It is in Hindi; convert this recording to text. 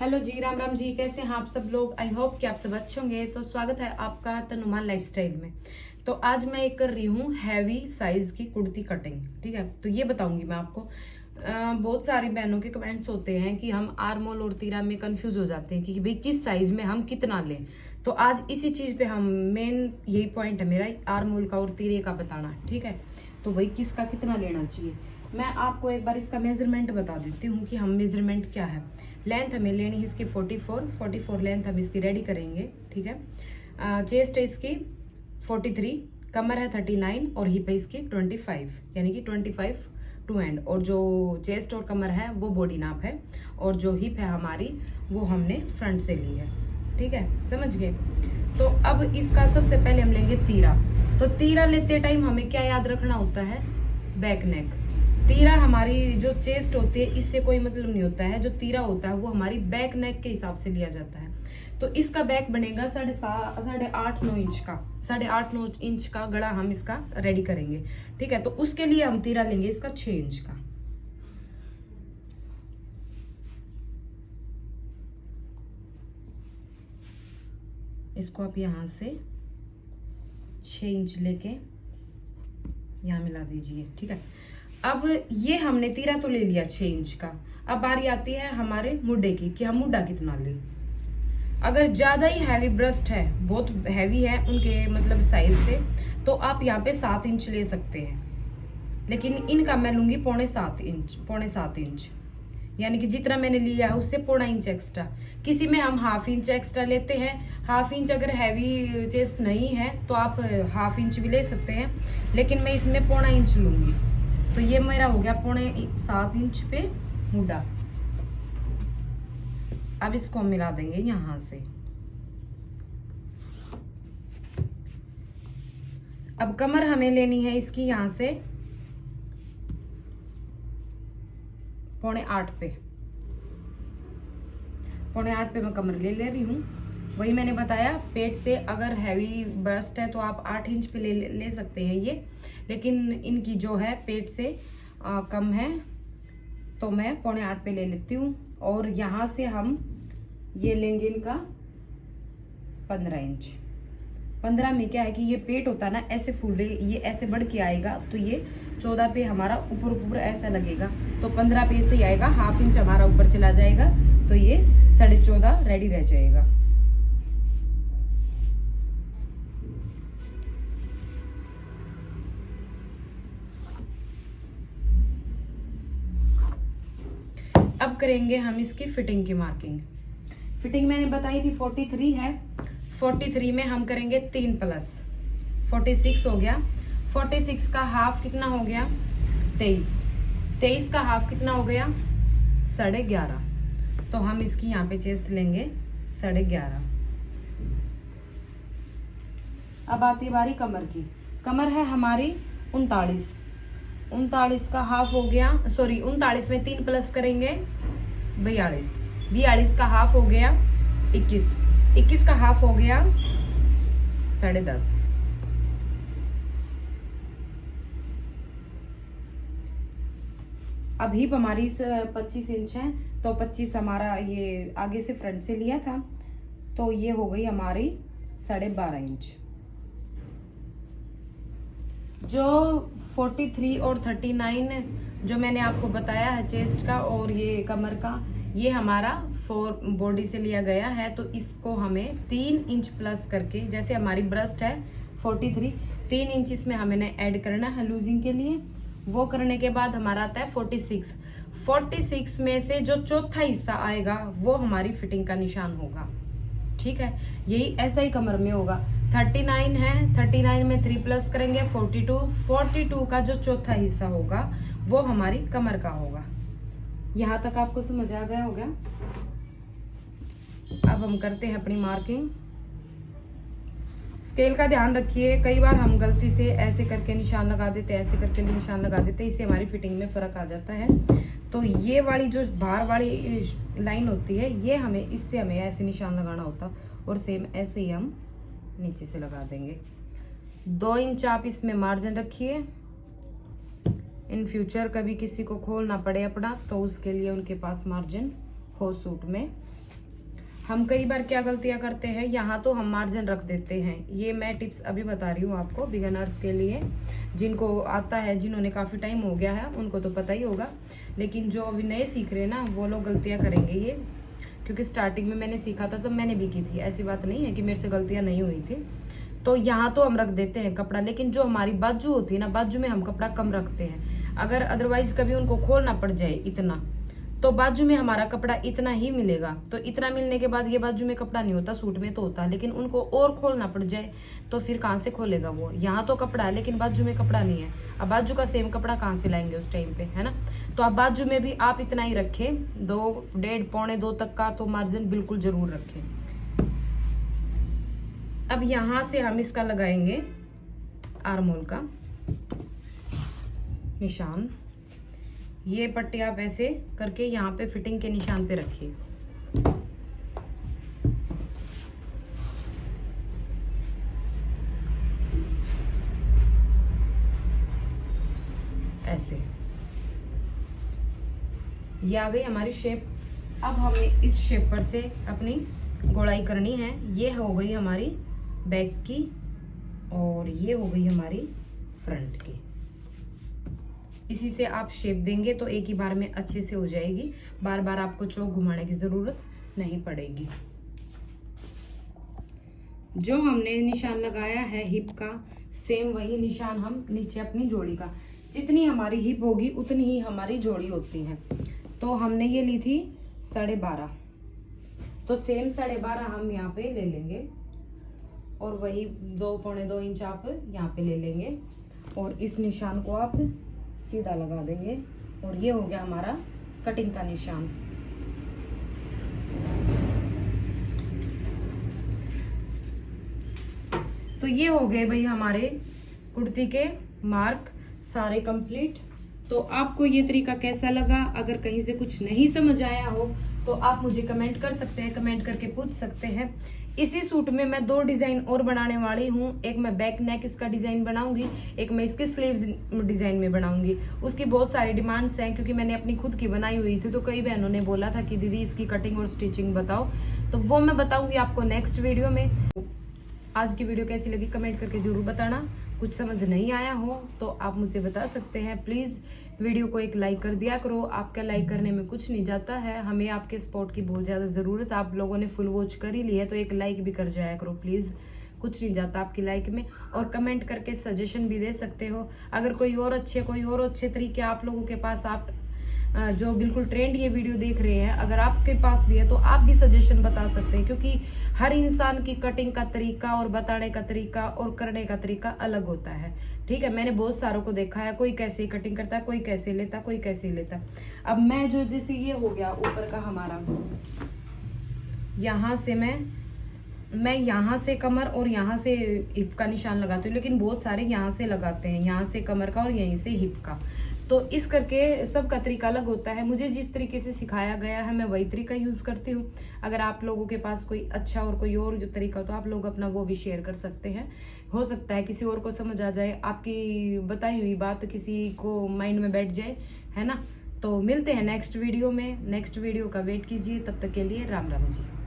हेलो जी, राम राम जी। कैसे हैं आप सब लोग? आई होप कि आप सब अच्छे होंगे। तो स्वागत है आपका तनुमान लाइफस्टाइल में। तो आज मैं एक कर रही हूँ हैवी साइज की कुर्ती कटिंग। ठीक है, तो ये बताऊंगी मैं आपको। बहुत सारी बहनों के कमेंट्स होते हैं कि हम आर्मोल और तीरा में कंफ्यूज हो जाते हैं कि भाई किस साइज में हम कितना लें। तो आज इसी चीज पे हम मेन यही पॉइंट है मेरा, आर्मोल का और तीरे का बताना। ठीक है, तो भाई किसका कितना लेना चाहिए। मैं आपको एक बार इसका मेजरमेंट बता देती हूँ कि हम मेजरमेंट क्या है। लेंथ हमें लेनी है इसकी 44 लेंथ हम इसकी रेडी करेंगे। ठीक है, चेस्ट है इसकी 43, कमर है 39 और हिप है इसकी 25, यानी कि 25 टू एंड। और जो चेस्ट और कमर है वो बॉडी नाप है, और जो हिप है हमारी वो हमने फ्रंट से ली है। ठीक है, समझ गए। तो अब इसका सबसे पहले हम लेंगे तीरा। तो तीरा लेते टाइम हमें क्या याद रखना होता है? Back neck. तीरा हमारी जो चेस्ट होती है इससे कोई मतलब नहीं होता है। जो तीरा होता है वो हमारी बैक नेक के हिसाब से लिया जाता है। तो इसका बैक बनेगा 8.5-9 इंच का। 8.5-9 इंच का गड़ा हम इसका रेडी करेंगे। ठीक है, तो उसके लिए हम तीरा लेंगे इसका 6 इंच का। इसको आप यहां से 6 इंच लेके यहां मिला दीजिए। ठीक है, अब ये हमने तीरा तो ले लिया 6 इंच का। अब बारी आती है हमारे मुड्डे की कि हम मुड्डा कितना लें। अगर ज्यादा ही हैवी ब्रस्ट है, बहुत हैवी है उनके मतलब साइज से, तो आप यहाँ पे 7 इंच ले सकते हैं। लेकिन इनका मैं लूंगी 6.25 इंच, यानी कि जितना मैंने लिया है उससे 0.5 इंच एक्स्ट्रा। किसी में हम 1/2 इंच एक्स्ट्रा लेते हैं। 1/2 इंच अगर हैवी चेस्ट नहीं है तो आप 1/2 इंच भी ले सकते हैं, लेकिन मैं इसमें 0.5 इंच लूंगी। तो ये मेरा हो गया 7.25 इंच पे मुड्डा। अब इसको हम मिला देंगे यहां से। अब कमर हमें लेनी है इसकी यहां से 7.25 पे। 7.25 पे मैं कमर ले रही हूँ। वही मैंने बताया, पेट से अगर हैवी बस्ट है तो आप 8 इंच पे ले सकते हैं ये। लेकिन इनकी जो है पेट से कम है, तो मैं 7.25 पे ले लेती हूँ। और यहाँ से हम ये लेंगे इनका 15 इंच। 15 में क्या है कि ये पेट होता है ना, ऐसे फूले, ये ऐसे बढ़ के आएगा, तो ये 14 पे हमारा ऊपर ऐसा लगेगा। तो 15 पे से ही आएगा, 1/2 इंच हमारा ऊपर चला जाएगा, तो ये 14.5 रेडी रह जाएगा। अब करेंगे हम इसकी फिटिंग की मार्किंग। फिटिंग मैंने बताई थी 43 है। 43 में हम करेंगे 3 प्लस 46 हो गया। 46 का हाफ कितना हो गया? 23। 23 का हाफ कितना हो गया? 11.5। तो हम इसकी यहाँ पे चेस्ट लेंगे 11.5। अब आती है बारी कमर की। कमर है हमारी 39। 39 का हाफ हो गया, सॉरी 39 में 3 प्लस करेंगे 42। 42 का हाफ हो गया 21। 21 का हाफ हो गया 10.5। अब हिप हमारी 25 इंच है, तो 25 हमारा ये आगे से फ्रंट से लिया था, तो ये हो गई हमारी 12.5 इंच। जो 43 और 39 जो मैंने आपको बताया है चेस्ट का और ये कमर का, ये हमारा 4 बॉडी से लिया गया है। तो इसको हमें 3 इंच प्लस करके, जैसे हमारी ब्रस्ट है 43, 3 इंच इसमें हमें ऐड करना है लूजिंग के लिए। वो करने के बाद हमारा आता है 46। 46 में से जो चौथा हिस्सा आएगा वो हमारी फिटिंग का निशान होगा। ठीक है, यही ऐसा ही कमर में होगा। 39 है, 39 में 3 प्लस करेंगे 42 का जो चौथा हिस्सा होगा वो हमारी कमर का होगा। यहां तक आपको समझ आ गया होगा। अब हम करते हैं अपनी मार्किंग। स्केल का ध्यान रखिए, कई बार हम गलती से ऐसे करके निशान लगा देते हैं, ऐसे करके निशान लगा देते हैं, इससे हमारी फिटिंग में फर्क आ जाता है। तो ये वाली जो बाहर वाली लाइन होती है, ये हमें इससे हमें ऐसे निशान लगाना होता, और सेम ऐसे ही हम नीचे से लगा देंगे। 2 इंच आप इसमें मार्जिन रखिए। इन फ्यूचर कभी किसी को खोलना पड़े अपना, तो उसके लिए उनके पास मार्जिन हो सूट में। हम कई बार क्या गलतियां करते हैं, यहाँ तो हम मार्जिन रख देते हैं। ये मैं टिप्स अभी बता रही हूँ आपको बिगनर्स के लिए, जिनको आता है, जिन्होंने काफ़ी टाइम हो गया है उनको तो पता ही होगा, लेकिन जो अभी नए सीख रहे हैं ना वो लोग गलतियां करेंगे ये, क्योंकि स्टार्टिंग में मैंने सीखा था तो मैंने भी की थी, ऐसी बात नहीं है कि मेरे से गलतियां नहीं हुई थी। तो यहाँ तो हम रख देते हैं कपड़ा, लेकिन जो हमारी बाजू होती है ना, बाजू में हम कपड़ा कम रखते हैं। अगर अदरवाइज कभी उनको खोलना पड़ जाए इतना, तो बाजू में हमारा कपड़ा इतना ही मिलेगा। तो इतना मिलने के बाद ये बाजू में कपड़ा नहीं होता, सूट में तो होता है, लेकिन उनको और खोलना पड़ जाए तो फिर कहाँ से खोलेगा वो। यहाँ तो कपड़ा है लेकिन बाजू में कपड़ा नहीं है, अब बाजू का सेम कपड़ा कहाँ से लाएंगे उस टाइम पे, है ना। तो अब बाजू में भी आप इतना ही रखें, 2, 1.5, पौने 2 तक का तो मार्जिन बिल्कुल जरूर रखें। अब यहाँ से हम इसका लगाएंगे आर्मोल का निशान। ये पट्टी आप ऐसे करके यहाँ पे फिटिंग के निशान पे रखिए। ऐसे ये आ गई हमारी शेप। अब हमें इस शेप पर से अपनी गोलाई करनी है। ये हो गई हमारी बैक की और ये हो गई हमारी फ्रंट की। इसी से आप शेप देंगे तो एक ही बार में अच्छे से हो जाएगी, बार बार आपको चौक घुमाने की जरूरत नहीं पड़ेगी। जो हमने निशान लगाया है हिप का, सेम वही निशान हम नीचे अपनी जोड़ी का, जितनी हमारी हिप होगी उतनी ही हमारी जोड़ी होती है। तो हमने ये ली थी 12.5, तो सेम 12.5 हम यहाँ पे ले लेंगे और वही 2, पौने 2 इंच आप यहाँ पे ले लेंगे और इस निशान को आप सीधा लगा देंगे और ये हो गया हमारा कटिंग का निशान। तो ये हो गए भाई हमारे कुर्ती के मार्क सारे कंप्लीट। तो आपको ये तरीका कैसा लगा? अगर कहीं से कुछ नहीं समझ आया हो तो आप मुझे कमेंट कर सकते हैं, कमेंट करके पूछ सकते हैं। इसी सूट में मैं 2 डिजाइन और बनाने वाली हूँ। एक मैं बैक नेक इसका डिजाइन बनाऊंगी, एक मैं इसके स्लीव्स डिजाइन में बनाऊंगी। उसकी बहुत सारी डिमांड्स हैं क्योंकि मैंने अपनी खुद की बनाई हुई थी, तो कई बहनों ने बोला था कि दीदी इसकी कटिंग और स्टिचिंग बताओ, तो वो मैं बताऊंगी आपको नेक्स्ट वीडियो में। आज की वीडियो कैसी लगी कमेंट करके जरूर बताना। कुछ समझ नहीं आया हो तो आप मुझे बता सकते हैं। प्लीज़ वीडियो को एक लाइक कर दिया करो, आपका लाइक करने में कुछ नहीं जाता है, हमें आपके सपोर्ट की बहुत ज़्यादा ज़रूरत। आप लोगों ने फुल वॉच कर ही ली है तो एक लाइक भी कर जाया करो प्लीज़, कुछ नहीं जाता आपकी लाइक में। और कमेंट करके सजेशन भी दे सकते हो। अगर कोई और अच्छे तरीके आप लोगों के पास, आप जो बिल्कुल ट्रेंड ये वीडियो देख रहे हैं, अगर आपके पास भी है तो आप भी सजेशन बता सकते हैं, क्योंकि हर इंसान की कटिंग का तरीका और बताने का तरीका और करने का तरीका अलग होता है। ठीक है, मैंने बहुत सारों को देखा है, कोई कैसे कटिंग करता है, कोई कैसे लेता, कोई कैसे लेता। अब मैं जो जैसे ये हो गया ऊपर का हमारा, यहाँ से मैं यहाँ से कमर और यहाँ से हिप का निशान लगाती हूँ, लेकिन बहुत सारे यहाँ से लगाते हैं, यहाँ से कमर का और यहीं से हिप का। तो इस करके सबका तरीका अलग होता है। मुझे जिस तरीके से सिखाया गया है मैं वही तरीका यूज़ करती हूँ। अगर आप लोगों के पास कोई अच्छा और कोई और तरीका तो आप लोग अपना वो भी शेयर कर सकते हैं। हो सकता है किसी और को समझ आ जाए, आपकी बताई हुई बात किसी को माइंड में बैठ जाए, है ना। तो मिलते हैं नेक्स्ट वीडियो में, नेक्स्ट वीडियो का वेट कीजिए। तब तक के लिए राम राम जी।